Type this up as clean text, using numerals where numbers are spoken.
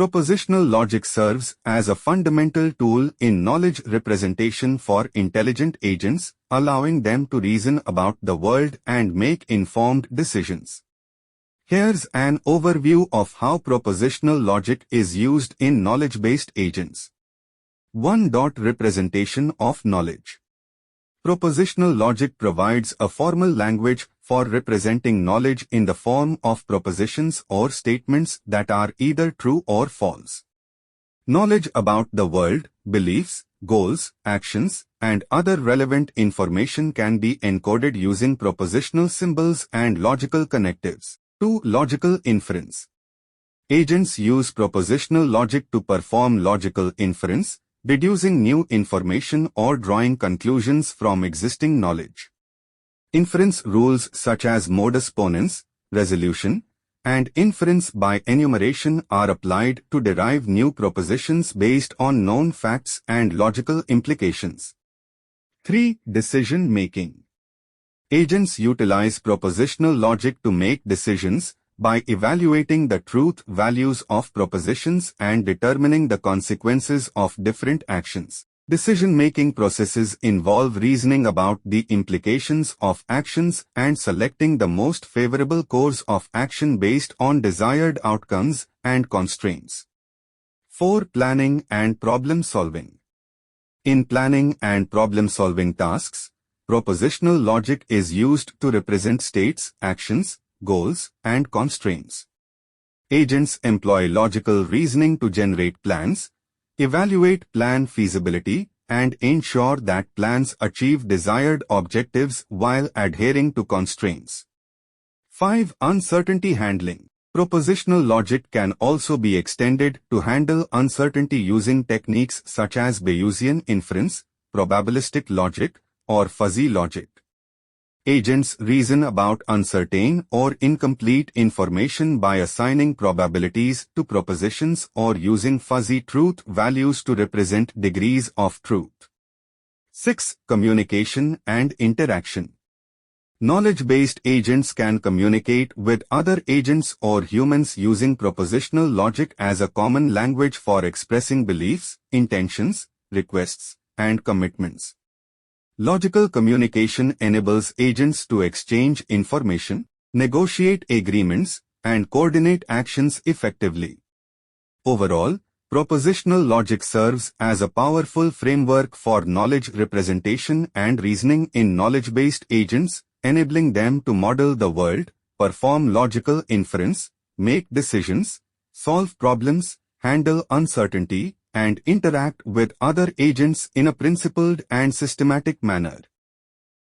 Propositional logic serves as a fundamental tool in knowledge representation for intelligent agents, allowing them to reason about the world and make informed decisions. Here's an overview of how propositional logic is used in knowledge-based agents. 1. Representation of knowledge. Propositional logic provides a formal language for representing knowledge in the form of propositions or statements that are either true or false. Knowledge about the world, beliefs, goals, actions, and other relevant information can be encoded using propositional symbols and logical connectives. 2. Logical inference. Agents use propositional logic to perform logical inference, deducing new information or drawing conclusions from existing knowledge. Inference rules such as modus ponens, resolution, and inference by enumeration are applied to derive new propositions based on known facts and logical implications. 3. Decision making. Agents utilize propositional logic to make decisions by evaluating the truth values of propositions and determining the consequences of different actions. Decision-making processes involve reasoning about the implications of actions and selecting the most favorable course of action based on desired outcomes and constraints. 4. Planning and problem solving. In planning and problem-solving tasks, propositional logic is used to represent states, actions, goals, and constraints. Agents employ logical reasoning to generate plans, evaluate plan feasibility, and ensure that plans achieve desired objectives while adhering to constraints. 5. Uncertainty handling. Propositional logic can also be extended to handle uncertainty using techniques such as Bayesian inference, probabilistic logic, or fuzzy logic. Agents reason about uncertain or incomplete information by assigning probabilities to propositions or using fuzzy truth values to represent degrees of truth. 6. Communication and interaction. Knowledge-based agents can communicate with other agents or humans using propositional logic as a common language for expressing beliefs, intentions, requests, and commitments. Logical communication enables agents to exchange information, negotiate agreements, and coordinate actions effectively. Overall, propositional logic serves as a powerful framework for knowledge representation and reasoning in knowledge-based agents, enabling them to model the world, perform logical inference, make decisions, solve problems, handle uncertainty, and interact with other agents in a principled and systematic manner.